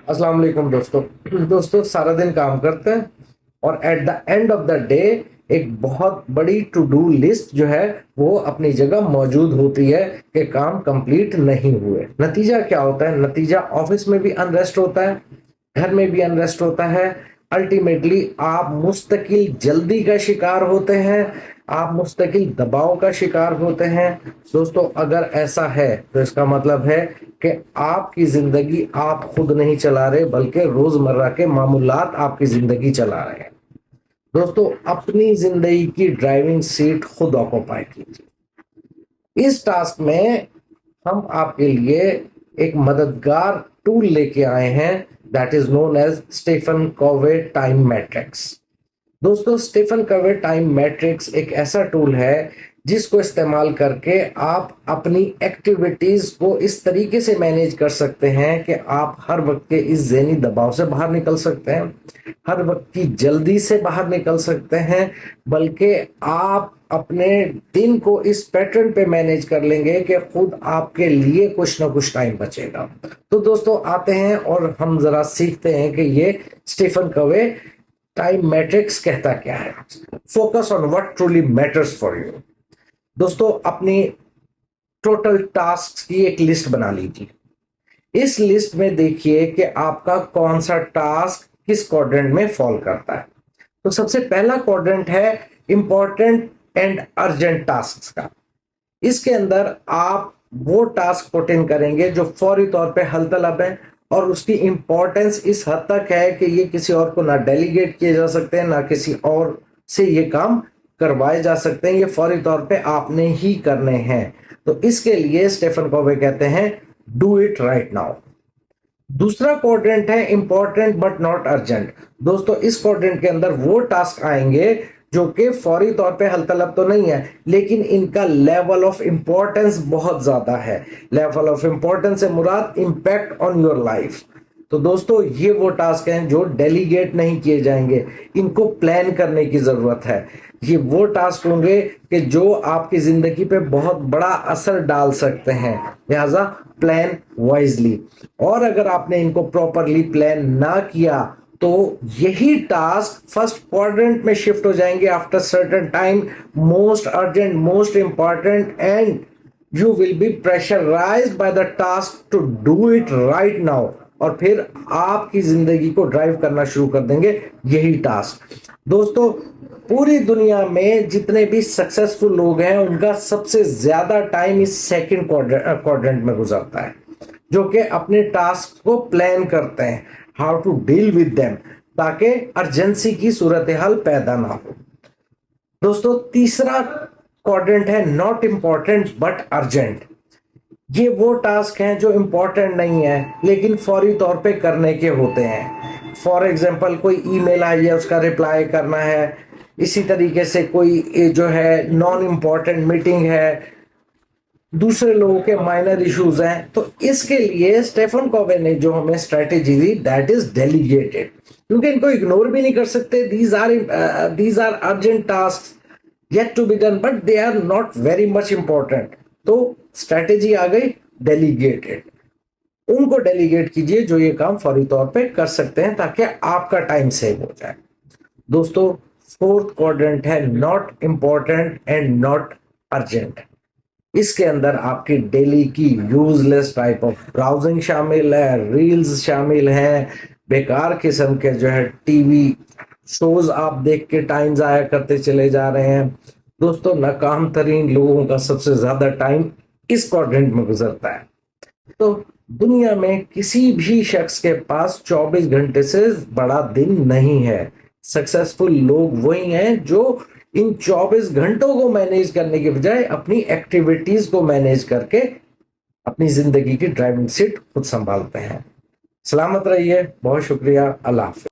अस्सलाम वालेकुम दोस्तों सारा दिन काम करते हैं और at the end of the day एक बहुत बड़ी टू डू लिस्ट जो है वो अपनी जगह मौजूद होती है कि काम कंप्लीट नहीं हुए। नतीजा क्या होता है? नतीजा ऑफिस में भी अनरेस्ट होता है, घर में भी अनरेस्ट होता है। अल्टीमेटली आप मुस्तकिल जल्दी का शिकार होते हैं, आप मुस्तकिल दबाव का शिकार होते हैं। दोस्तों अगर ऐसा है तो इसका मतलब है कि आपकी जिंदगी आप खुद नहीं चला रहे बल्कि रोजमर्रा के मामूलात आपकी जिंदगी चला रहे हैं। दोस्तों अपनी जिंदगी की ड्राइविंग सीट खुद ऑक्यूपाई कीजिए। इस टास्क में हम आपके लिए एक मददगार टूल लेके आए हैं, that is known as Stephen Covey time matrix. दोस्तों स्टीफन कोवे टाइम मैट्रिक्स एक ऐसा टूल है जिसको इस्तेमाल करके आप अपनी एक्टिविटीज को इस तरीके से मैनेज कर सकते हैं कि आप हर वक्त के इस ज़हनी दबाव से बाहर निकल सकते हैं, हर वक्त की जल्दी से बाहर निकल सकते हैं, बल्कि आप अपने दिन को इस पैटर्न पे मैनेज कर लेंगे कि खुद आपके लिए कुछ ना कुछ टाइम बचेगा। तो दोस्तों आते हैं और हम जरा सीखते हैं कि ये स्टीफन कोवे टाइम मैट्रिक्स कहता क्या है। Focus on what truly matters for you. दोस्तों अपनी टोटल टास्क की एक लिस्ट बना लीजिए। इस लिस्ट में देखिए कि आपका कौन सा टास्क किस क्वाड्रेंट में फॉल करता है। तो सबसे पहला क्वाड्रेंट है इंपॉर्टेंट एंड अर्जेंट टास्क का। इसके अंदर आप वो टास्क पुट इन करेंगे जो फौरी तौर पे हल तलब है और उसकी इंपॉर्टेंस इस हद तक है कि ये किसी और को ना डेलीगेट किए जा सकते हैं, ना किसी और से ये काम करवाए जा सकते हैं, ये फौरी तौर पे आपने ही करने हैं। तो इसके लिए स्टीफन कोवे कहते हैं डू इट राइट नाउ। दूसरा क्वाड्रेंट है इंपॉर्टेंट बट नॉट अर्जेंट। दोस्तों इस क्वाड्रेंट के अंदर वो टास्क आएंगे जो कि फौरी तौर पे हल तलब तो नहीं है, लेकिन इनका लेवल ऑफ इंपॉर्टेंस बहुत ज्यादा है। लेवल ऑफ इंपॉर्टेंस से मुराद इंपैक्ट ऑन योर लाइफ। तो दोस्तों ये वो टास्क हैं जो डेलीगेट नहीं किए जाएंगे, इनको प्लान करने की जरूरत है। ये वो टास्क होंगे कि जो आपकी जिंदगी पे बहुत बड़ा असर डाल सकते हैं, लिहाजा प्लान वाइजली। और अगर आपने इनको प्रॉपरली प्लान ना किया तो यही टास्क फर्स्ट क्वाड्रेंट में शिफ्ट हो जाएंगे after certain time, most urgent, most important, and you will be pressurised by the task to do it right now. और फिर आपकी जिंदगी को ड्राइव करना शुरू कर देंगे यही टास्क। दोस्तों पूरी दुनिया में जितने भी सक्सेसफुल लोग हैं उनका सबसे ज्यादा टाइम इस सेकंड क्वाड्रेंट में गुजरता है, जो कि अपने टास्क को प्लान करते हैं, how to deal with them, ताकि अर्जेंसी की सूरत हाल पैदा ना हो। दोस्तों तीसरा क्वाड्रेंट है नॉट इंपॉर्टेंट बट अर्जेंट। ये वो टास्क हैं जो इंपॉर्टेंट नहीं है लेकिन फौरी तौर पे करने के होते हैं। फॉर एग्जांपल कोई ईमेल आई है उसका रिप्लाई करना है, इसी तरीके से कोई जो है नॉन इम्पॉर्टेंट मीटिंग है, दूसरे लोगों के माइनर इश्यूज हैं। तो इसके लिए स्टीफन कोवे ने जो हमें स्ट्रेटेजी दी दैट इज डेलीगेटेड, क्योंकि इनको इग्नोर भी नहीं कर सकते। These are urgent task yet to be done but they are not very much important. तो स्ट्रेटेजी आ गई डेलीगेटेड। उनको डेलीगेट कीजिए जो ये काम फौरी तौर पे कर सकते हैं ताकि आपका टाइम सेव हो जाए। दोस्तों फोर्थ क्वाड्रेंट है not important and not urgent. इसके अंदर आपकी डेली की यूजलेस टाइप ऑफ ब्राउजिंग शामिल है, रील्स शामिल हैं, बेकार किस्म के जो है टीवी शोज आप देख के टाइम जाया करते चले जा रहे हैं। दोस्तों नाकाम तरीन लोगों का सबसे ज्यादा टाइम इस क्वाड्रेंट में गुजरता है। तो दुनिया में किसी भी शख्स के पास 24 घंटे से बड़ा दिन नहीं है। सक्सेसफुल लोग वही हैं जो इन 24 घंटों को मैनेज करने के बजाय अपनी एक्टिविटीज को मैनेज करके अपनी जिंदगी की ड्राइविंग सीट खुद संभालते हैं। सलामत रहिए, बहुत शुक्रिया, अल्लाह हाफिज।